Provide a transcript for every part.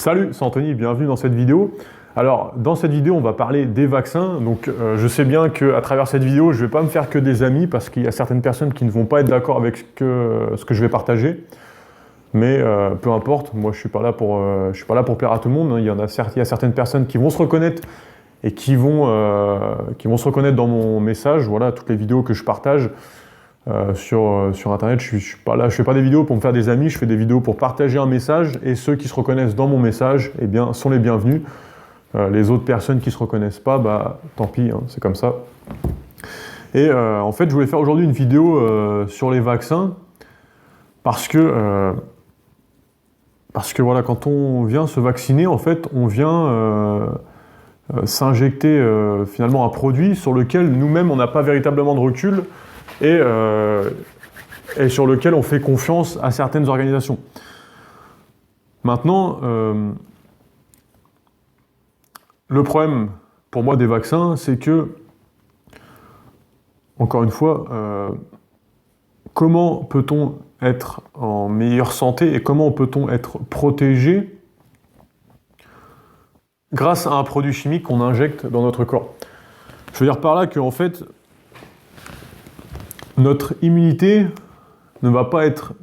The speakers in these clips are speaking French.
Salut, c'est Anthony, bienvenue dans cette vidéo. Alors, dans cette vidéo, on va parler des vaccins. Donc, je sais bien qu'à travers cette vidéo, je ne vais pas me faire que des amis parce qu'il y a certaines personnes qui ne vont pas être d'accord avec ce que je vais partager. Mais peu importe, moi je ne suis pas là pour plaire à tout le monde. Il y a certaines personnes qui vont se reconnaître et qui vont se reconnaître dans mon message. Voilà, toutes les vidéos que je partage sur Internet, je suis pas là, je fais pas des vidéos pour me faire des amis, je fais des vidéos pour partager un message et ceux qui se reconnaissent dans mon message, eh bien, sont les bienvenus. Les autres personnes qui ne se reconnaissent pas, bah, tant pis, hein, c'est comme ça. Et en fait, je voulais faire aujourd'hui une vidéo sur les vaccins parce que voilà, quand on vient se vacciner, en fait, on vient s'injecter finalement un produit sur lequel nous-mêmes on n'a pas véritablement de recul et sur lequel on fait confiance à certaines organisations. Maintenant, le problème pour moi des vaccins, c'est que, encore une fois, comment peut-on être en meilleure santé et comment peut-on être protégé grâce à un produit chimique qu'on injecte dans notre corps? Je veux dire par là qu'en fait, notre immunité ne va pas être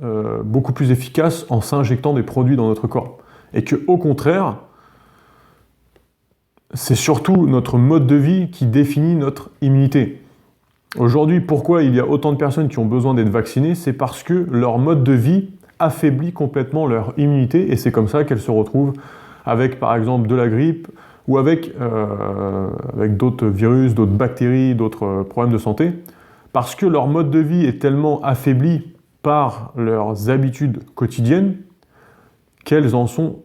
beaucoup plus efficace en s'injectant des produits dans notre corps. Et qu'au contraire, c'est surtout notre mode de vie qui définit notre immunité. Aujourd'hui, pourquoi il y a autant de personnes qui ont besoin d'être vaccinées? C'est parce que leur mode de vie affaiblit complètement leur immunité et c'est comme ça qu'elles se retrouvent avec, par exemple, de la grippe ou avec d'autres virus, d'autres bactéries, d'autres problèmes de santé. Parce que leur mode de vie est tellement affaibli par leurs habitudes quotidiennes qu'elles en sont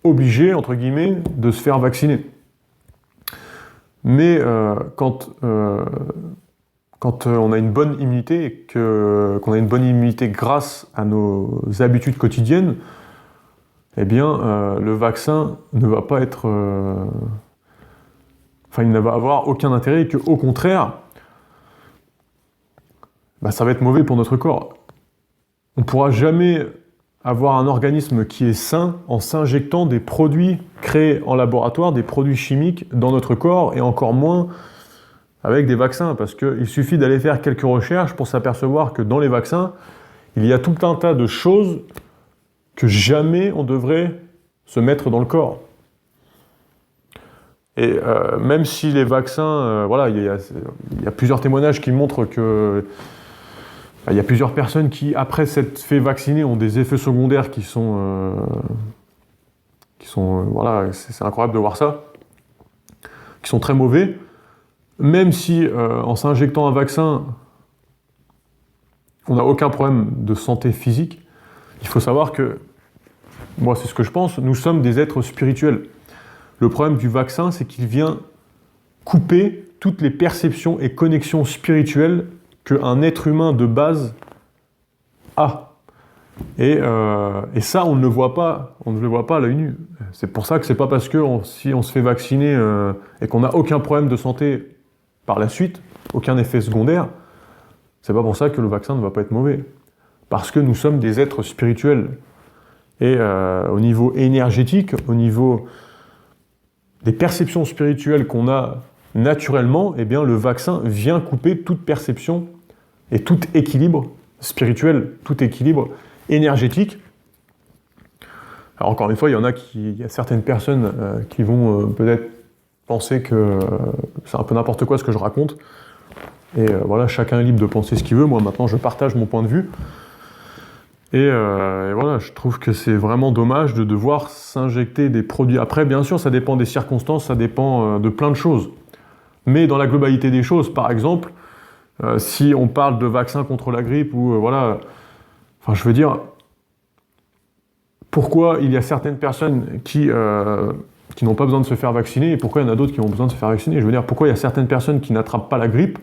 obligées, entre guillemets, de se faire vacciner. Mais quand on a une bonne immunité et qu'on a une bonne immunité grâce à nos habitudes quotidiennes, eh bien, le vaccin ne va pas être... il ne va avoir aucun intérêt et qu'au contraire, ça va être mauvais pour notre corps. On ne pourra jamais avoir un organisme qui est sain en s'injectant des produits créés en laboratoire, des produits chimiques dans notre corps, et encore moins avec des vaccins, parce qu'il suffit d'aller faire quelques recherches pour s'apercevoir que dans les vaccins, il y a tout un tas de choses que jamais on devrait se mettre dans le corps. Et même si les vaccins, il y a plusieurs témoignages qui montrent que il y a plusieurs personnes qui, après s'être fait vacciner, ont des effets secondaires qui sont c'est incroyable de voir ça, qui sont très mauvais. Même si, en s'injectant un vaccin, on n'a aucun problème de santé physique, il faut savoir que, moi c'est ce que je pense, nous sommes des êtres spirituels. Le problème du vaccin, c'est qu'il vient couper toutes les perceptions et connexions spirituelles qu'un être humain de base a. Et ça, on ne le voit pas à l'œil nu. C'est pour ça que c'est pas parce que si on se fait vacciner et qu'on n'a aucun problème de santé par la suite, aucun effet secondaire, c'est pas pour ça que le vaccin ne va pas être mauvais. Parce que nous sommes des êtres spirituels. Et au niveau énergétique, au niveau des perceptions spirituelles qu'on a naturellement, eh bien, le vaccin vient couper toute perception et tout équilibre spirituel, tout équilibre énergétique. Alors encore une fois, il y a certaines personnes qui vont peut-être penser que c'est un peu n'importe quoi ce que je raconte. Et voilà, chacun est libre de penser ce qu'il veut. Moi, maintenant, je partage mon point de vue. Et voilà, je trouve que c'est vraiment dommage de devoir s'injecter des produits. Après, bien sûr, ça dépend des circonstances, ça dépend de plein de choses. Mais dans la globalité des choses, par exemple, si on parle de vaccins contre la grippe ou je veux dire, pourquoi il y a certaines personnes qui n'ont pas besoin de se faire vacciner et pourquoi il y en a d'autres qui ont besoin de se faire vacciner? Je veux dire, pourquoi il y a certaines personnes qui n'attrapent pas la grippe,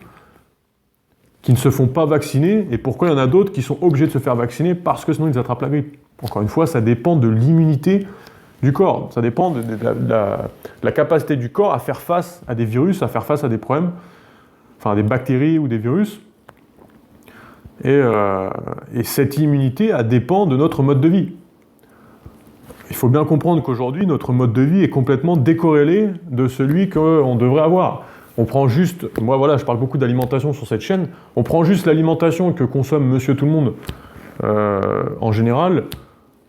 qui ne se font pas vacciner, et pourquoi il y en a d'autres qui sont obligés de se faire vacciner parce que sinon ils attrapent la grippe? Encore une fois, ça dépend de l'immunité du corps, ça dépend de la capacité du corps à faire face à des virus, à faire face à des problèmes, des bactéries ou des virus. Et cette immunité, elle dépend de notre mode de vie. il faut bien comprendre qu'aujourd'hui, notre mode de vie est complètement décorrélé de celui qu'on devrait avoir. On prend juste, moi voilà, je parle beaucoup d'alimentation sur cette chaîne, on prend juste l'alimentation que consomme monsieur tout le monde en général,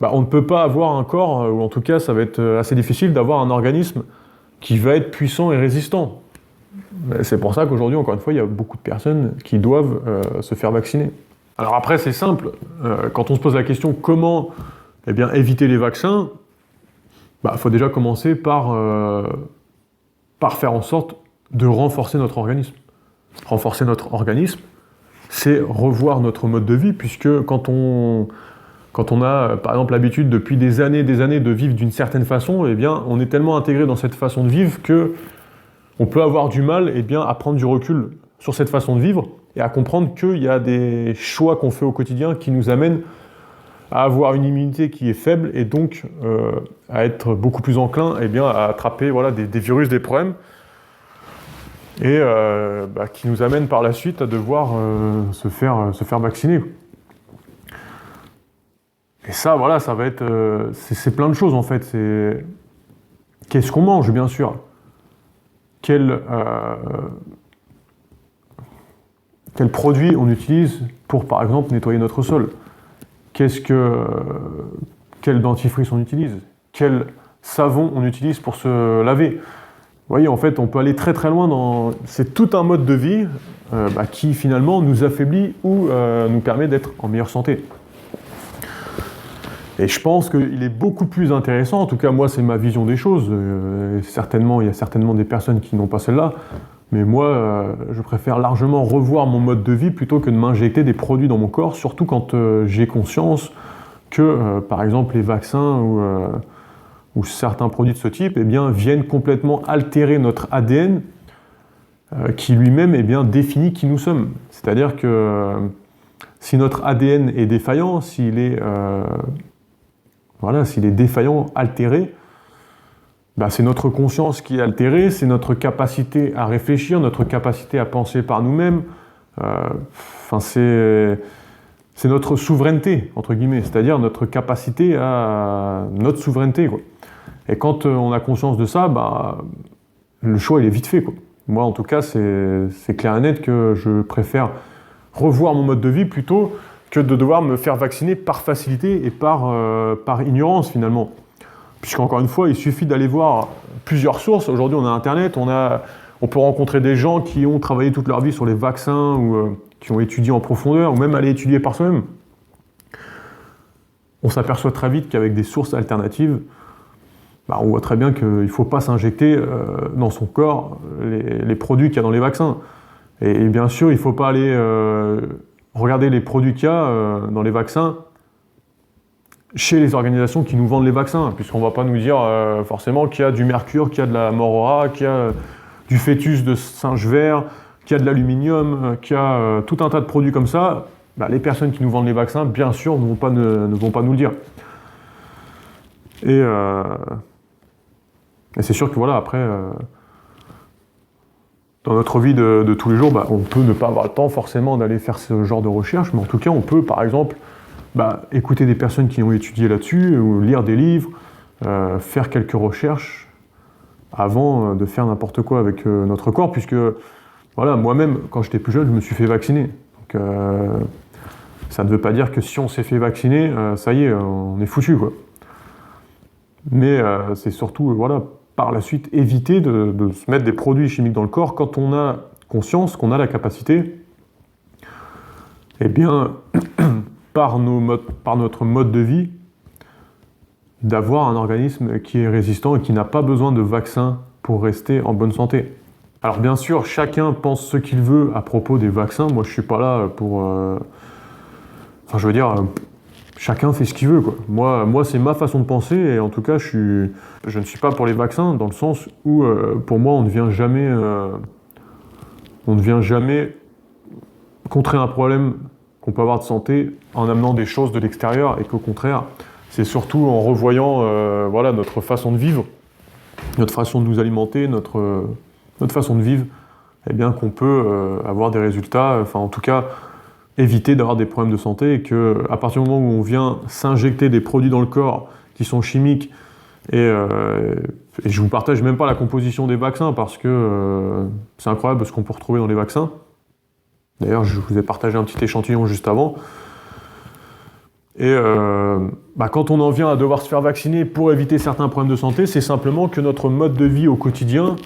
on ne peut pas avoir un corps, ou en tout cas ça va être assez difficile d'avoir un organisme qui va être puissant et résistant. C'est pour ça qu'aujourd'hui, encore une fois, il y a beaucoup de personnes qui doivent se faire vacciner. Alors après, c'est simple, quand on se pose la question comment éviter les vaccins, il faut déjà commencer par faire en sorte de renforcer notre organisme. Renforcer notre organisme, c'est revoir notre mode de vie, puisque quand on a, par exemple, l'habitude depuis des années de vivre d'une certaine façon, on est tellement intégré dans cette façon de vivre que on peut avoir du mal à prendre du recul sur cette façon de vivre et à comprendre qu'il y a des choix qu'on fait au quotidien qui nous amènent à avoir une immunité qui est faible et donc à être beaucoup plus enclin à attraper des virus, des problèmes et qui nous amènent par la suite à devoir se faire vacciner. Et ça, ça va être... c'est plein de choses en fait. C'est qu'est-ce qu'on mange, bien sûr. Quel produit on utilise pour, par exemple, nettoyer notre sol. Quel dentifrice on utilise. Quel savon on utilise pour se laver. Vous voyez, en fait, on peut aller très très loin dans... C'est tout un mode de vie qui, finalement, nous affaiblit ou nous permet d'être en meilleure santé. Et je pense qu'il est beaucoup plus intéressant, en tout cas moi c'est ma vision des choses, il y a certainement des personnes qui n'ont pas celle-là, mais moi je préfère largement revoir mon mode de vie plutôt que de m'injecter des produits dans mon corps, surtout quand j'ai conscience que par exemple les vaccins ou certains produits de ce type viennent complètement altérer notre ADN qui lui-même définit qui nous sommes. C'est-à-dire que si notre ADN est défaillant, s'il est défaillant, altéré, c'est notre conscience qui est altérée, c'est notre capacité à réfléchir, notre capacité à penser par nous-mêmes. C'est notre souveraineté, entre guillemets, c'est-à-dire notre capacité à... notre souveraineté, quoi. Et quand on a conscience de ça, le choix il est vite fait, quoi. Moi, en tout cas, c'est clair et net que je préfère revoir mon mode de vie plutôt que de devoir me faire vacciner par facilité et par ignorance finalement. Puisqu'encore une fois, il suffit d'aller voir plusieurs sources. Aujourd'hui, on a Internet, on peut rencontrer des gens qui ont travaillé toute leur vie sur les vaccins ou qui ont étudié en profondeur, ou même aller étudier par soi-même. On s'aperçoit très vite qu'avec des sources alternatives, on voit très bien qu'il ne faut pas s'injecter dans son corps les produits qu'il y a dans les vaccins. Et bien sûr, il ne faut pas aller... Regardez les produits qu'il y a dans les vaccins chez les organisations qui nous vendent les vaccins, puisqu'on ne va pas nous dire forcément qu'il y a du mercure, qu'il y a de la morora, qu'il y a du fœtus de singe vert, qu'il y a de l'aluminium, qu'il y a tout un tas de produits comme ça. Les personnes qui nous vendent les vaccins, bien sûr, ne vont pas nous le dire. Et c'est sûr que après... Dans notre vie de tous les jours, on peut ne pas avoir le temps forcément d'aller faire ce genre de recherche, mais en tout cas, on peut, par exemple, écouter des personnes qui ont étudié là-dessus, ou lire des livres, faire quelques recherches avant de faire n'importe quoi avec notre corps, puisque, moi-même, quand j'étais plus jeune, je me suis fait vacciner. Donc, ça ne veut pas dire que si on s'est fait vacciner, ça y est, on est foutu, quoi. Mais c'est surtout, par la suite, éviter de se mettre des produits chimiques dans le corps quand on a conscience qu'on a la capacité, par notre mode de vie, d'avoir un organisme qui est résistant et qui n'a pas besoin de vaccins pour rester en bonne santé. Alors bien sûr, chacun pense ce qu'il veut à propos des vaccins. Moi, je suis pas là pour... chacun fait ce qu'il veut, quoi. Moi, c'est ma façon de penser, et en tout cas, je ne suis pas pour les vaccins, dans le sens où, pour moi, on ne vient jamais contrer un problème qu'on peut avoir de santé en amenant des choses de l'extérieur, et qu'au contraire, c'est surtout en revoyant notre façon de vivre, notre façon de nous alimenter, notre façon de vivre, qu'on peut avoir des résultats, en tout cas, éviter d'avoir des problèmes de santé, et qu'à partir du moment où on vient s'injecter des produits dans le corps qui sont chimiques, et je vous partage même pas la composition des vaccins, parce que c'est incroyable ce qu'on peut retrouver dans les vaccins. D'ailleurs, je vous ai partagé un petit échantillon juste avant. Et quand on en vient à devoir se faire vacciner pour éviter certains problèmes de santé, c'est simplement que notre mode de vie au quotidien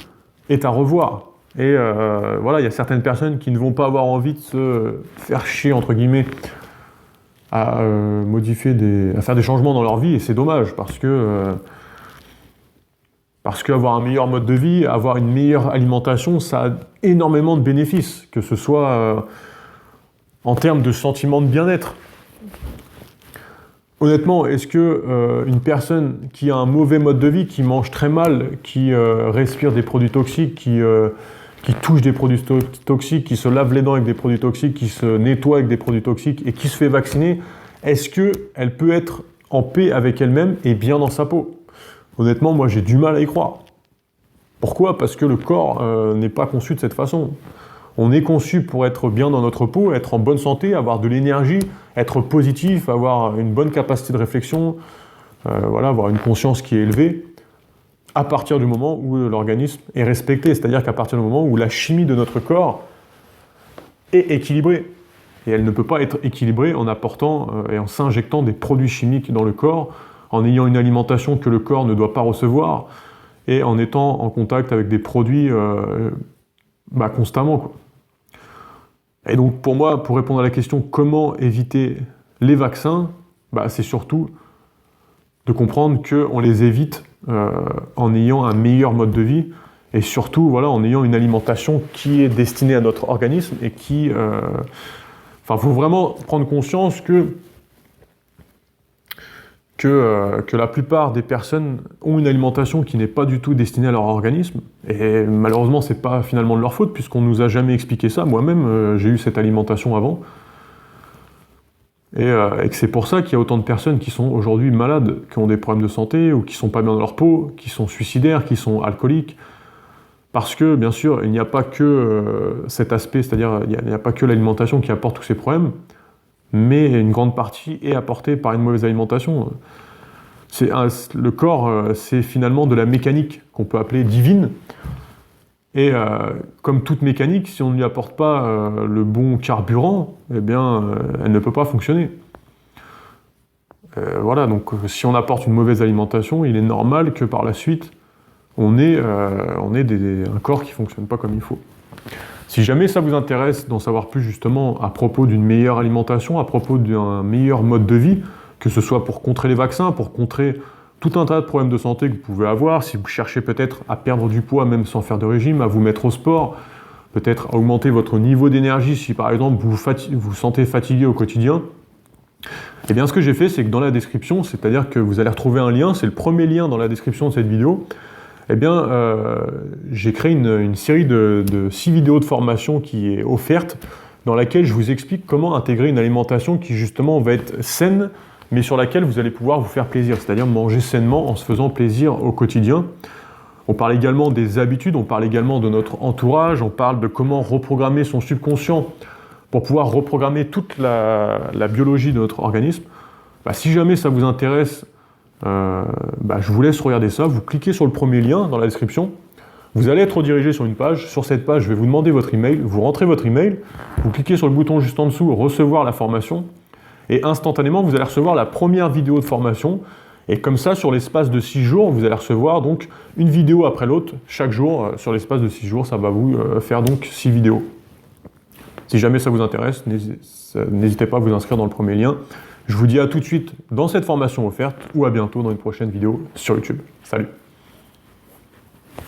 est à revoir. Et voilà, il y a certaines personnes qui ne vont pas avoir envie de se faire chier, entre guillemets, à faire des changements dans leur vie, et c'est dommage, parce que avoir un meilleur mode de vie, avoir une meilleure alimentation, ça a énormément de bénéfices, que ce soit en termes de sentiment de bien-être. Honnêtement, est-ce que une personne qui a un mauvais mode de vie, qui mange très mal, qui respire des produits toxiques, qui touche des produits toxiques, qui se lave les dents avec des produits toxiques, qui se nettoie avec des produits toxiques et qui se fait vacciner, est-ce qu'elle peut être en paix avec elle-même et bien dans sa peau? Honnêtement, moi j'ai du mal à y croire. Pourquoi? Parce que le corps n'est pas conçu de cette façon. On est conçu pour être bien dans notre peau, être en bonne santé, avoir de l'énergie, être positif, avoir une bonne capacité de réflexion, avoir une conscience qui est élevée, à partir du moment où l'organisme est respecté, c'est-à-dire qu'à partir du moment où la chimie de notre corps est équilibrée. Et elle ne peut pas être équilibrée en apportant et en s'injectant des produits chimiques dans le corps, en ayant une alimentation que le corps ne doit pas recevoir, et en étant en contact avec des produits constamment, quoi. Et donc pour moi, pour répondre à la question comment éviter les vaccins, c'est surtout de comprendre qu'on les évite en ayant un meilleur mode de vie, et surtout en ayant une alimentation qui est destinée à notre organisme, et qui... faut vraiment prendre conscience que la plupart des personnes ont une alimentation qui n'est pas du tout destinée à leur organisme, et malheureusement c'est pas finalement de leur faute, puisqu'on nous a jamais expliqué ça. Moi-même j'ai eu cette alimentation avant, et que c'est pour ça qu'il y a autant de personnes qui sont aujourd'hui malades, qui ont des problèmes de santé, ou qui sont pas bien dans leur peau, qui sont suicidaires, qui sont alcooliques, parce que bien sûr il n'y a pas que cet aspect, c'est-à-dire il n'y a pas que l'alimentation qui apporte tous ces problèmes, mais une grande partie est apportée par une mauvaise alimentation. Le corps, c'est finalement de la mécanique qu'on peut appeler divine, et comme toute mécanique, si on ne lui apporte pas le bon carburant, elle ne peut pas fonctionner. Donc si on apporte une mauvaise alimentation, il est normal que par la suite, on ait un corps qui ne fonctionne pas comme il faut. Si jamais ça vous intéresse d'en savoir plus justement à propos d'une meilleure alimentation, à propos d'un meilleur mode de vie, que ce soit pour contrer les vaccins, pour contrer tout un tas de problèmes de santé que vous pouvez avoir, si vous cherchez peut-être à perdre du poids même sans faire de régime, à vous mettre au sport, peut-être à augmenter votre niveau d'énergie si par exemple vous vous sentez fatigué au quotidien, ce que j'ai fait, c'est que dans la description, c'est-à-dire que vous allez retrouver un lien, c'est le premier lien dans la description de cette vidéo, j'ai créé une série de 6 vidéos de formation qui est offerte, dans laquelle je vous explique comment intégrer une alimentation qui justement va être saine, mais sur laquelle vous allez pouvoir vous faire plaisir, c'est-à-dire manger sainement en se faisant plaisir au quotidien. On parle également des habitudes, on parle également de notre entourage, on parle de comment reprogrammer son subconscient pour pouvoir reprogrammer toute la biologie de notre organisme. Si jamais ça vous intéresse, je vous laisse regarder ça. Vous cliquez sur le premier lien dans la description, vous allez être redirigé sur une page. Sur cette page, je vais vous demander votre email, vous rentrez votre email, vous cliquez sur le bouton juste en dessous, recevoir la formation, et instantanément, vous allez recevoir la première vidéo de formation, et comme ça, sur l'espace de 6 jours, vous allez recevoir donc une vidéo après l'autre, chaque jour, sur l'espace de 6 jours, ça va vous faire donc 6 vidéos. Si jamais ça vous intéresse, n'hésitez pas à vous inscrire dans le premier lien. Je vous dis à tout de suite dans cette formation offerte, ou à bientôt dans une prochaine vidéo sur YouTube. Salut!